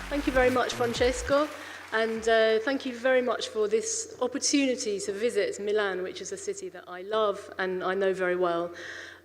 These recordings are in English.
Thank you very much, Francesco, and thank you very much for this opportunity to visit Milan, which is a city that I love and I know very well.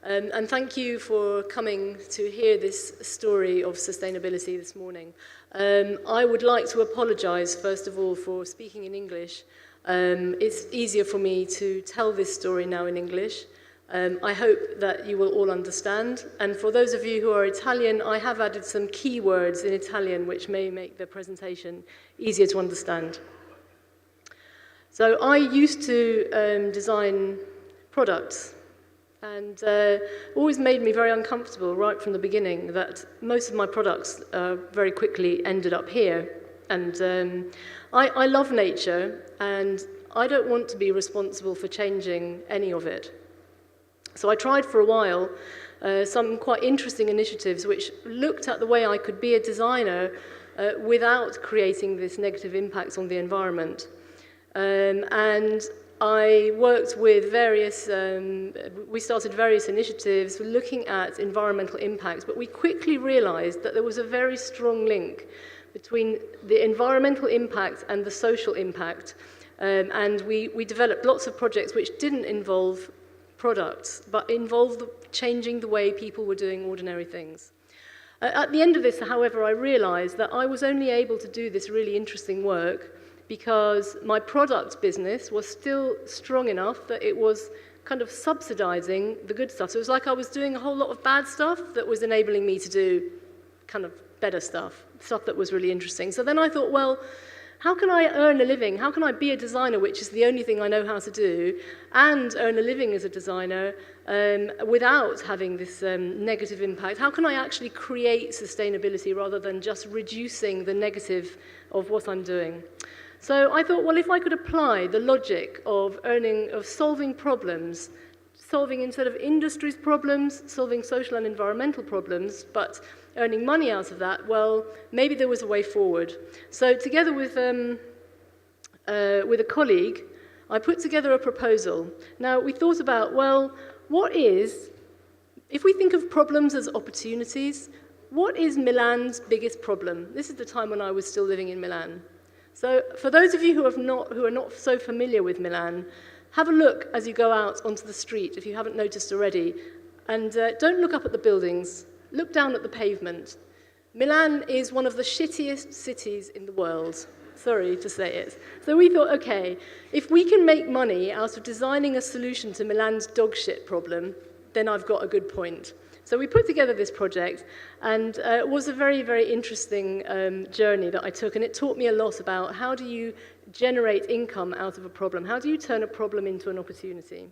And thank you for coming to hear this story of sustainability this morning. I would like to apologize, first of all, for speaking in English. It's easier for me to tell this story now in English. I hope that you will all understand. And for those of you who are Italian, I have added some key words in Italian which may make the presentation easier to understand. So I used to design products, and always made me very uncomfortable right from the beginning that most of my products very quickly ended up here. And I love nature, and I don't want to be responsible for changing any of it. So I tried for a while some quite interesting initiatives which looked at the way I could be a designer without creating this negative impact on the environment. And I worked with we started various initiatives looking at environmental impacts, but we quickly realized that there was a very strong link between the environmental impact and the social impact. And we developed lots of projects which didn't involve products, but involved changing the way people were doing ordinary things. At the end of this, however, I realized that I was only able to do this really interesting work because my product business was still strong enough that it was kind of subsidizing the good stuff. So it was like I was doing a whole lot of bad stuff that was enabling me to do kind of better stuff that was really interesting. So then I thought, well, how can I earn a living? How can I be a designer, which is the only thing I know how to do, and earn a living as a designer without having this negative impact? How can I actually create sustainability rather than just reducing the negative of what I'm doing? So I thought, well, if I could apply the logic of solving problems, solving instead of industry's problems, solving social and environmental problems, but earning money out of that, well, maybe there was a way forward. So together with a colleague, I put together a proposal. Now, we thought about, well, if we think of problems as opportunities, what is Milan's biggest problem? This is the time when I was still living in Milan. So for those of you who are not so familiar with Milan, have a look as you go out onto the street, if you haven't noticed already, and don't look up at the buildings. Look down at the pavement. Milan is one of the shittiest cities in the world. Sorry to say it. So we thought, okay, if we can make money out of designing a solution to Milan's dog shit problem, then I've got a good point. So we put together this project, and it was a very, very interesting journey that I took, and it taught me a lot about how do you generate income out of a problem? How do you turn a problem into an opportunity?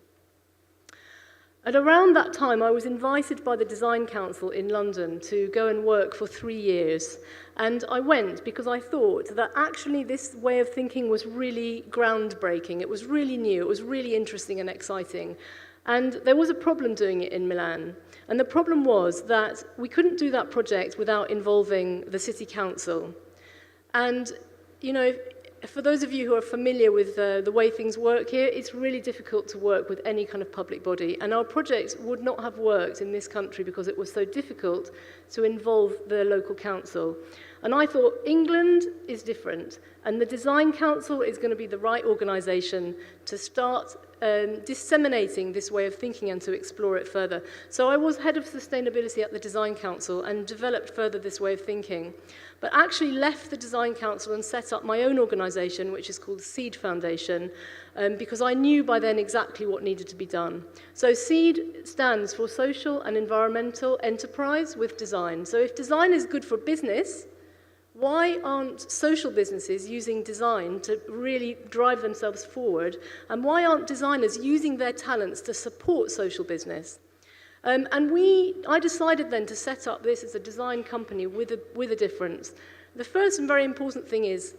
At around that time, I was invited by the Design Council in London to go and work for 3 years. And I went because I thought that actually this way of thinking was really groundbreaking. It was really new. It was really interesting and exciting. And there was a problem doing it in Milan. And the problem was that we couldn't do that project without involving the city council. And, you know, for those of you who are familiar with the way things work here, it's really difficult to work with any kind of public body. And our project would not have worked in this country because it was so difficult to involve the local council. And I thought, England is different. And the Design Council is going to be the right organisation to start disseminating this way of thinking and to explore it further. So I was head of sustainability at the Design Council and developed further this way of thinking, but actually left the Design Council and set up my own organisation, which is called SEED Foundation, because I knew by then exactly what needed to be done. So SEED stands for Social and Environmental Enterprise with Design. So if design is good for business, why aren't social businesses using design to really drive themselves forward? And why aren't designers using their talents to support social business? I decided then to set up this as a design company with a difference. The first and very important thing is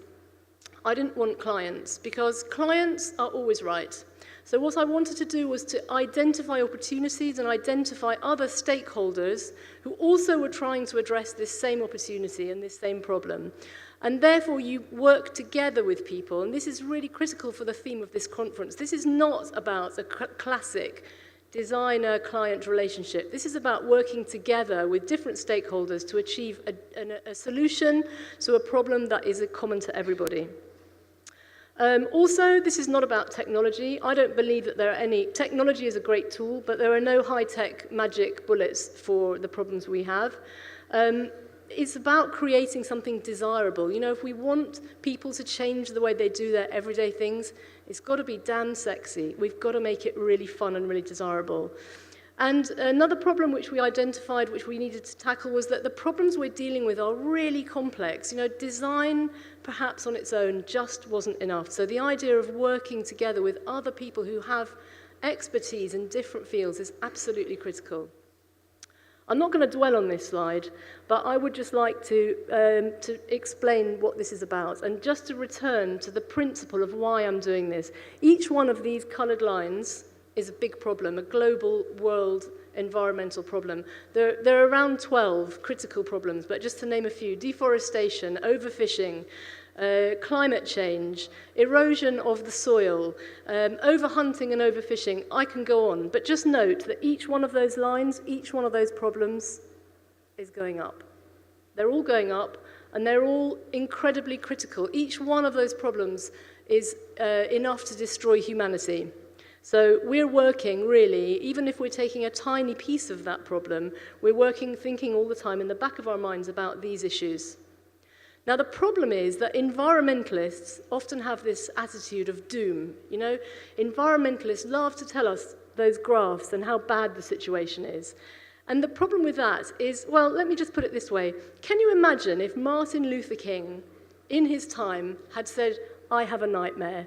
I didn't want clients, because clients are always right. So what I wanted to do was to identify opportunities and identify other stakeholders who also were trying to address this same opportunity and this same problem. And therefore, you work together with people, and this is really critical for the theme of this conference. This is not about a classic designer-client relationship. This is about working together with different stakeholders to achieve a solution to a problem that is common to everybody. Also, this is not about technology. I don't believe that there are any... Technology is a great tool, but there are no high-tech magic bullets for the problems we have. It's about creating something desirable. You know, if we want people to change the way they do their everyday things, it's got to be damn sexy. We've got to make it really fun and really desirable. And another problem which we identified, which we needed to tackle, was that the problems we're dealing with are really complex. You know, design, perhaps on its own, just wasn't enough. So the idea of working together with other people who have expertise in different fields is absolutely critical. I'm not going to dwell on this slide, but I would just like to explain what this is about, and just to return to the principle of why I'm doing this. Each one of these coloured lines is a big problem, a global world environmental problem. There are around 12 critical problems, but just to name a few: deforestation, overfishing, climate change, erosion of the soil, overhunting and overfishing. I can go on, but just note that each one of those lines, each one of those problems is going up. They're all going up, and they're all incredibly critical. Each one of those problems is enough to destroy humanity. So we're working, really, even if we're taking a tiny piece of that problem, we're working, thinking all the time in the back of our minds about these issues. Now, the problem is that environmentalists often have this attitude of doom. You know, environmentalists love to tell us those graphs and how bad the situation is. And the problem with that is, well, let me just put it this way. Can you imagine if Martin Luther King, in his time, had said, "I have a nightmare"?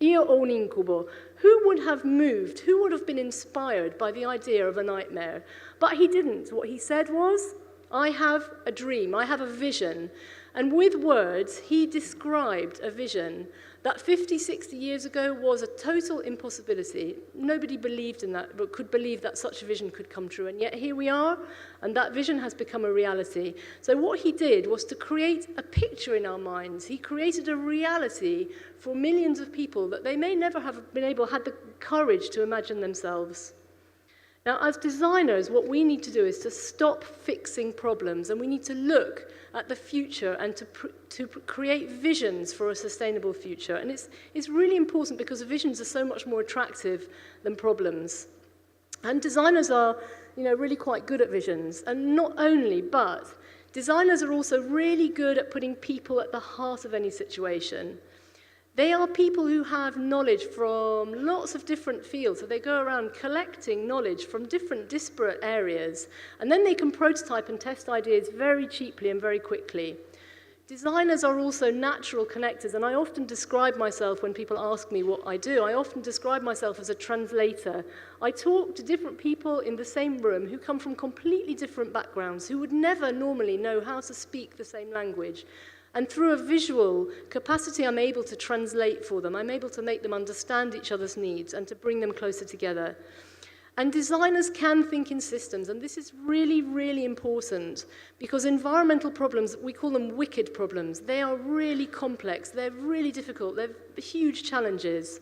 Io ho un incubo. Who would have moved? Who would have been inspired by the idea of a nightmare? But he didn't. What he said was, "I have a dream, I have a vision." And with words, he described a vision that 50, 60 years ago was a total impossibility. Nobody believed in that, but could believe that such a vision could come true. And yet here we are, and that vision has become a reality. So what he did was to create a picture in our minds. He created a reality for millions of people that they may never have had the courage to imagine themselves. Now, as designers, what we need to do is to stop fixing problems, and we need to look at the future and to create visions for a sustainable future. And it's really important because visions are so much more attractive than problems. And designers are, you know, really quite good at visions. And not only, but designers are also really good at putting people at the heart of any situation. They are people who have knowledge from lots of different fields, so they go around collecting knowledge from different disparate areas, and then they can prototype and test ideas very cheaply and very quickly. Designers are also natural connectors, and I often describe myself, when people ask me what I do, I often describe myself as a translator. I talk to different people in the same room who come from completely different backgrounds, who would never normally know how to speak the same language. And through a visual capacity, I'm able to translate for them. I'm able to make them understand each other's needs and to bring them closer together. And designers can think in systems, and this is really, really important, because environmental problems, we call them wicked problems. They are really complex, they're really difficult, they're huge challenges.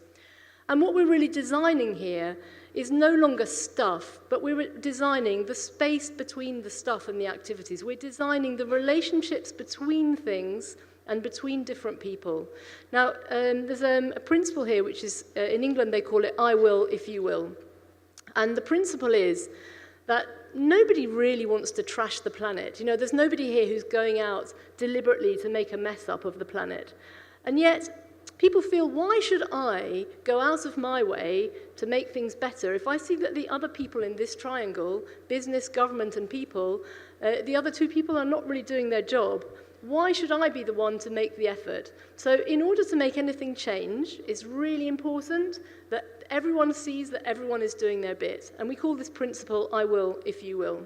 And what we're really designing here is no longer stuff, but we're designing the space between the stuff and the activities. We're designing the relationships between things and between different people. Now, there's a principle here, which is, in England, they call it "I will if you will." And the principle is that nobody really wants to trash the planet. You know, there's nobody here who's going out deliberately to make a mess up of the planet. And yet, people feel, why should I go out of my way to make things better if I see that the other people in this triangle, business, government, and people, the other two people are not really doing their job? Why should I be the one to make the effort? So in order to make anything change, it's really important that everyone sees that everyone is doing their bit. And we call this principle, "I will if you will."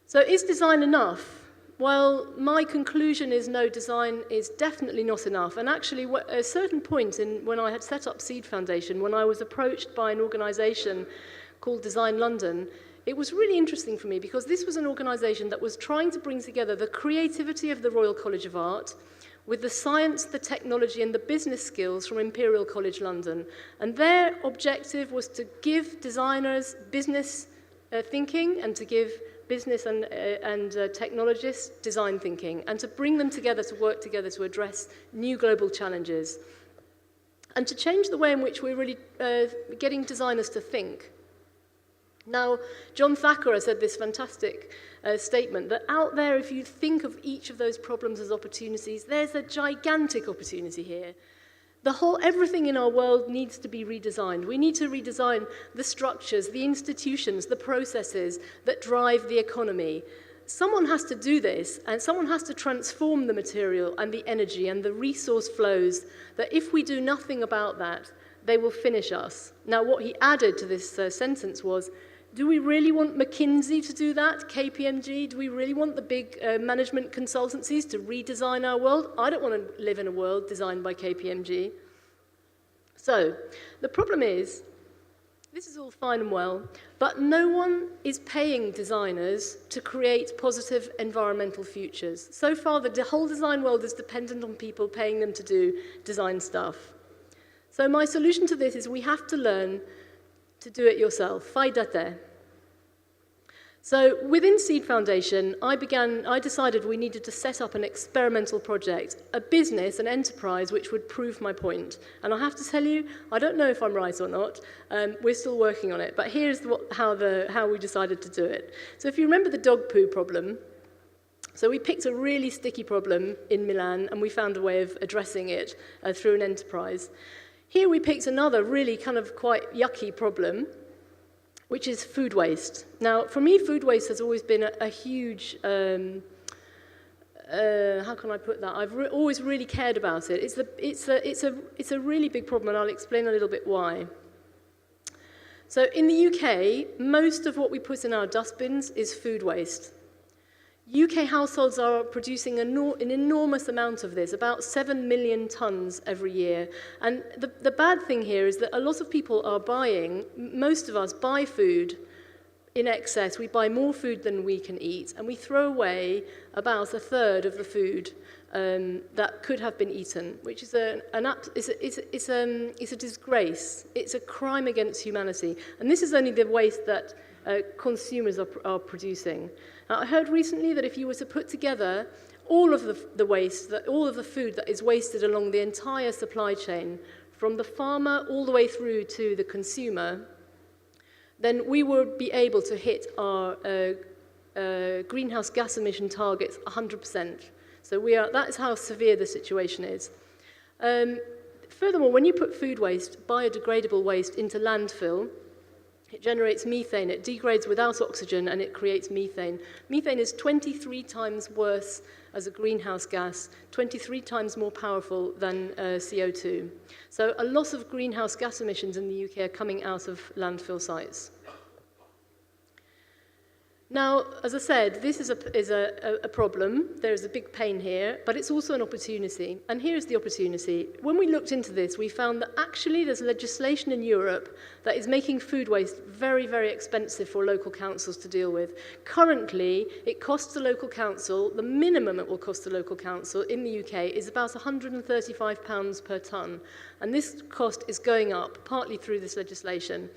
So is design enough? Well, my conclusion is no, design is definitely not enough. And actually, at a certain point when I had set up Seed Foundation, when I was approached by an organisation called Design London, it was really interesting for me because this was an organisation that was trying to bring together the creativity of the Royal College of Art with the science, the technology, and the business skills from Imperial College London. And their objective was to give designers business thinking and to give business and technologists design thinking, and to bring them together to work together to address new global challenges, and to change the way in which we're really getting designers to think. Now, John Thacker said this fantastic statement that out there, if you think of each of those problems as opportunities, there's a gigantic opportunity here. Everything in our world needs to be redesigned. We need to redesign the structures, the institutions, the processes that drive the economy. Someone has to do this, and someone has to transform the material and the energy and the resource flows that if we do nothing about that, they will finish us. Now, what he added to this sentence was, do we really want McKinsey to do that, KPMG? Do we really want the big management consultancies to redesign our world? I don't want to live in a world designed by KPMG. So, the problem is, this is all fine and well, but no one is paying designers to create positive environmental futures. So far, the whole design world is dependent on people paying them to do design stuff. So my solution to this is we have to learn to do it yourself. Fai da te. So within Seed Foundation, I decided we needed to set up an experimental project, a business, an enterprise which would prove my point. And I have to tell you, I don't know if I'm right or not. We're still working on it. But here's how we decided to do it. So if you remember the dog poo problem, so we picked a really sticky problem in Milan, and we found a way of addressing it through an enterprise. Here we picked another really kind of quite yucky problem, which is food waste. Now, for me, food waste has always been a huge, how can I put that? I've always really cared about it. It's a really big problem, and I'll explain a little bit why. So in the UK, most of what we put in our dustbins is food waste. UK households are producing an enormous amount of this, about 7 million tonnes every year. And the bad thing here is that a lot of people are buying, most of us buy food in excess. We buy more food than we can eat, and we throw away about a third of the food that could have been eaten, which is a disgrace. It's a crime against humanity. And this is only the waste that consumers are producing. Now, I heard recently that if you were to put together all of the waste, all of the food that is wasted along the entire supply chain, from the farmer all the way through to the consumer, then we would be able to hit our greenhouse gas emission targets 100%. So that is how severe the situation is. Furthermore, when you put food waste, biodegradable waste, into landfill, it generates methane, it degrades without oxygen, and it creates methane. Methane is 23 times worse as a greenhouse gas, 23 times more powerful than CO2. So a lot of greenhouse gas emissions in the UK are coming out of landfill sites. Now, as I said, this is a problem. There's a big pain here, but it's also an opportunity. And here's the opportunity. When we looked into this, we found that actually there's legislation in Europe that is making food waste very, very expensive for local councils to deal with. Currently, it costs the local council, the minimum it will cost the local council in the UK is about £135 per tonne. And this cost is going up, partly through this legislation.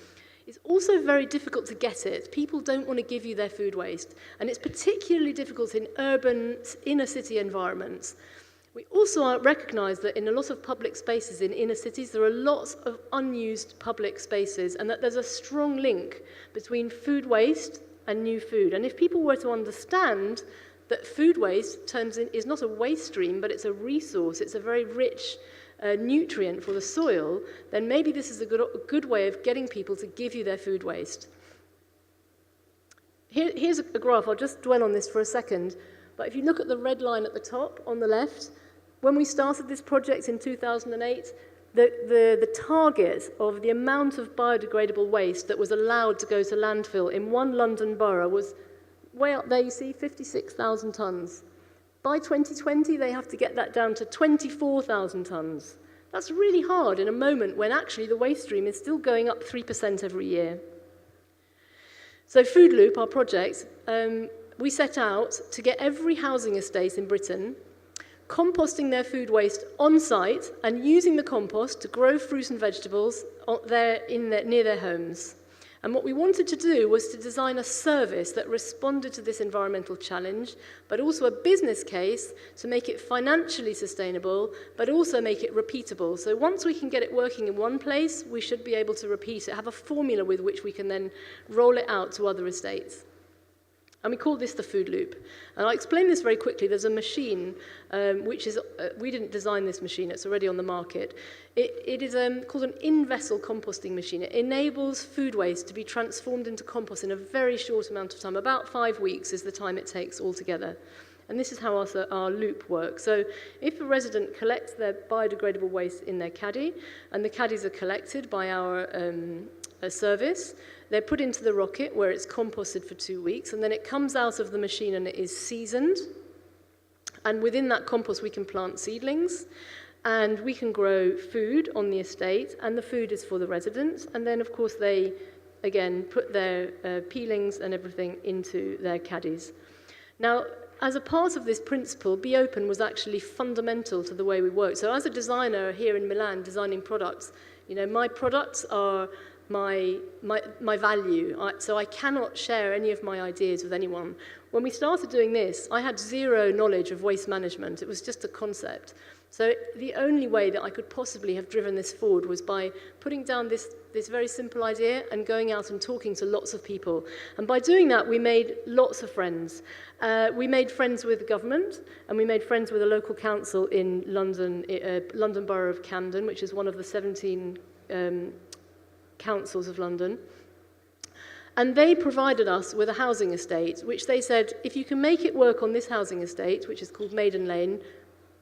It's also very difficult to get it. People don't want to give you their food waste, and it's particularly difficult in urban, inner-city environments. We also recognise that in a lot of public spaces in inner cities, there are lots of unused public spaces, and that there's a strong link between food waste and new food. And if people were to understand that food waste is not a waste stream, but it's a resource, it's a very rich nutrient for the soil, then maybe this is a good way of getting people to give you their food waste. Here's a graph. I'll just dwell on this for a second. But if you look at the red line at the top on the left, when we started this project in 2008, the target of the amount of biodegradable waste that was allowed to go to landfill in one London borough was way up there, you see, 56,000 tonnes. By 2020, they have to get that down to 24,000 tonnes. That's really hard in a moment when actually the waste stream is still going up 3% every year. So Food Loop, our project, we set out to get every housing estate in Britain composting their food waste on site and using the compost to grow fruit and vegetables near their homes. And what we wanted to do was to design a service that responded to this environmental challenge, but also a business case to make it financially sustainable, but also make it repeatable. So once we can get it working in one place, we should be able to repeat it, have a formula with which we can then roll it out to other estates. And we call this the food loop. And I'll explain this very quickly. There's a machine, which is, we didn't design this machine, it's already on the market. It is called an in-vessel composting machine. It enables food waste to be transformed into compost in a very short amount of time. About 5 weeks is the time it takes altogether. And this is how our loop works. So if a resident collects their biodegradable waste in their caddy, and the caddies are collected by our service, they're put into the rocket where it's composted for 2 weeks, and then it comes out of the machine and it is seasoned. And within that compost, we can plant seedlings, and we can grow food on the estate, and the food is for the residents. And then, of course, they, again, put their peelings and everything into their caddies. Now, as a part of this principle, Be Open was actually fundamental to the way we work. So as a designer here in Milan, designing products, my products are my value, so I cannot share any of my ideas with anyone. When we started doing this, I had zero knowledge of waste management. It was just a concept. So the only way that I could possibly have driven this forward was by putting down this very simple idea and going out and talking to lots of people. And by doing that, we made lots of friends. We made friends with the government, and we made friends with a local council in London, London Borough of Camden, which is one of the 17 councils of London. And they provided us with a housing estate, which they said, if you can make it work on this housing estate, which is called Maiden Lane,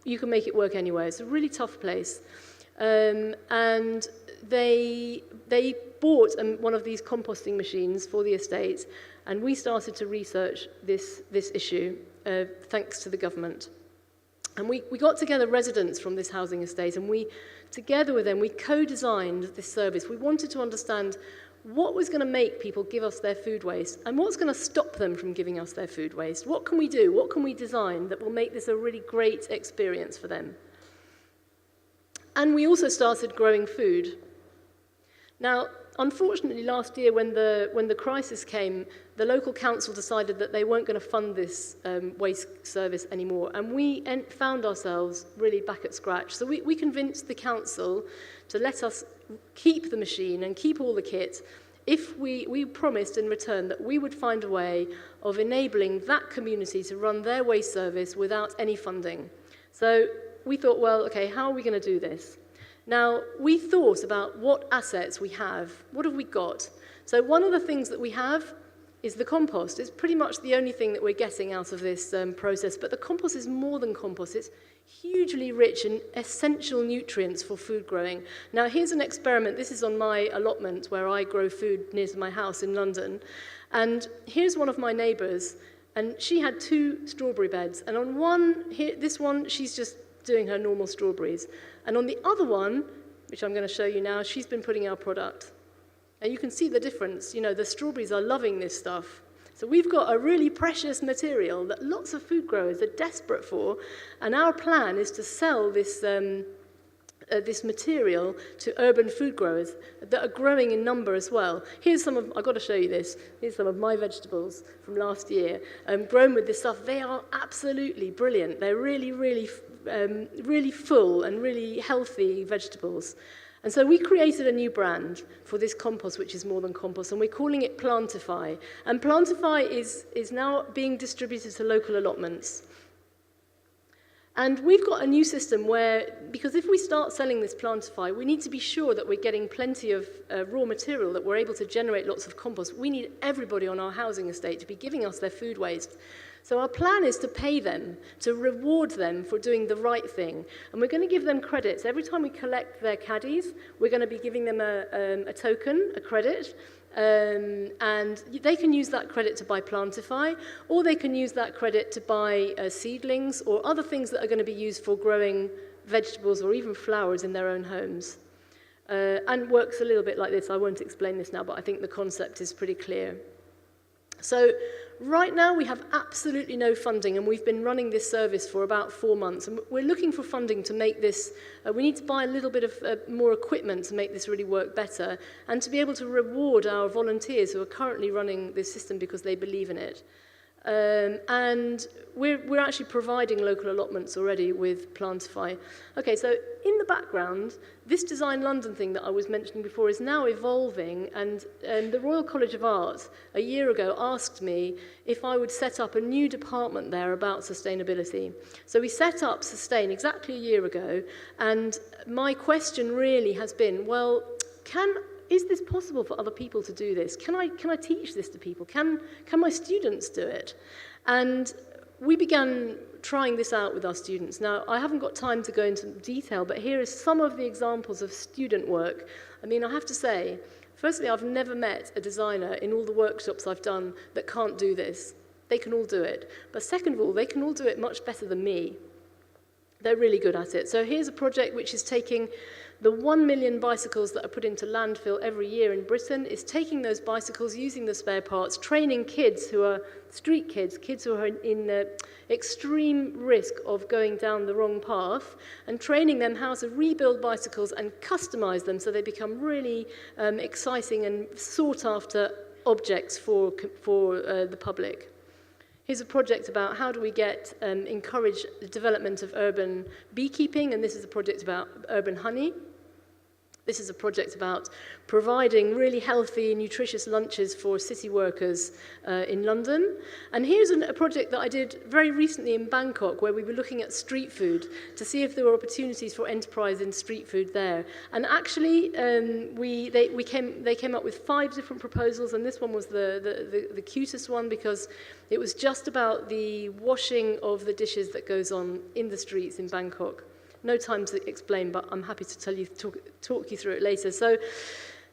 you can make it work anywhere. It's a really tough place. And they bought one of these composting machines for the estate, and we started to research this issue, thanks to the government. And we got together residents from this housing estate, and together with them, we co-designed this service. We wanted to understand what was going to make people give us their food waste, and what's going to stop them from giving us their food waste. What can we do? What can we design that will make this a really great experience for them? And we also started growing food. Now, unfortunately, last year when the crisis came, the local council decided that they weren't going to fund this waste service anymore, and we found ourselves really back at scratch. So we convinced the council to let us keep the machine and keep all the kit if we promised in return that we would find a way of enabling that community to run their waste service without any funding. So we thought, well, okay, how are we going to do this? Now, we thought about what assets we have. What have we got? So one of the things that we have is the compost. It's pretty much the only thing that we're getting out of this process. But the compost is more than compost. It's hugely rich in essential nutrients for food growing. Now, here's an experiment. This is on my allotment where I grow food near to my house in London. And here's one of my neighbours. And she had 2 strawberry beds. And on this one, she's just doing her normal strawberries. And on the other one, which I'm going to show you now, she's been putting our product. And you can see the difference. The strawberries are loving this stuff. So we've got a really precious material that lots of food growers are desperate for. And our plan is to sell this material to urban food growers that are growing in number as well. Here's I've got to show you this. Here's some of my vegetables from last year, grown with this stuff. They are absolutely brilliant. They're really, really, really full and really healthy vegetables. And so we created a new brand for this compost, which is more than compost, and we're calling it Plantify. And Plantify is now being distributed to local allotments. And we've got a new system because if we start selling this Plantify, we need to be sure that we're getting plenty of raw material, that we're able to generate lots of compost. We need everybody on our housing estate to be giving us their food waste. So our plan is to pay them, to reward them for doing the right thing. And we're going to give them credits. Every time we collect their caddies, we're going to be giving them a token, a credit, and they can use that credit to buy Plantify, or they can use that credit to buy seedlings or other things that are going to be used for growing vegetables or even flowers in their own homes. And works a little bit like this. I won't explain this now, but I think the concept is pretty clear. So right now we have absolutely no funding, and we've been running this service for about 4 months, and we're looking for funding to make this, we need to buy a little bit of more equipment to make this really work better, and to be able to reward our volunteers who are currently running this system because they believe in it. And we're actually providing local allotments already with Plantify. Okay, so in the background, this Design London thing that I was mentioning before is now evolving, and the Royal College of Art a year ago asked me if I would set up a new department there about sustainability. So we set up Sustain exactly a year ago, and my question really has been, well, is this possible for other people to do this? Can I teach this to people? Can my students do it? And we began trying this out with our students. Now, I haven't got time to go into detail, but here is some of the examples of student work. I mean, I have to say, firstly, I've never met a designer in all the workshops I've done that can't do this. They can all do it. But second of all, they can all do it much better than me. They're really good at it. So here's a project which is taking the 1 million bicycles that are put into landfill every year in Britain, is taking those bicycles, using the spare parts, training kids who are street kids, kids who are in extreme risk of going down the wrong path, and training them how to rebuild bicycles and customize them so they become really exciting and sought after objects for the public. Here's a project about how do we encourage the development of urban beekeeping, and this is a project about urban honey. This is a project about providing really healthy, nutritious lunches for city workers in London. And here's a project that I did very recently in Bangkok, where we were looking at street food to see if there were opportunities for enterprise in street food there. And actually, they came up with 5 different proposals, and this one was the cutest one because it was just about the washing of the dishes that goes on in the streets in Bangkok. No time to explain, but I'm happy to talk you through it later. So,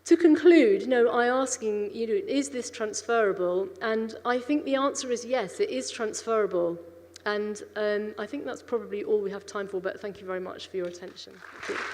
to conclude, I asking you, is this transferable? And I think the answer is yes, it is transferable. And I think that's probably all we have time for, but thank you very much for your attention. Thank you.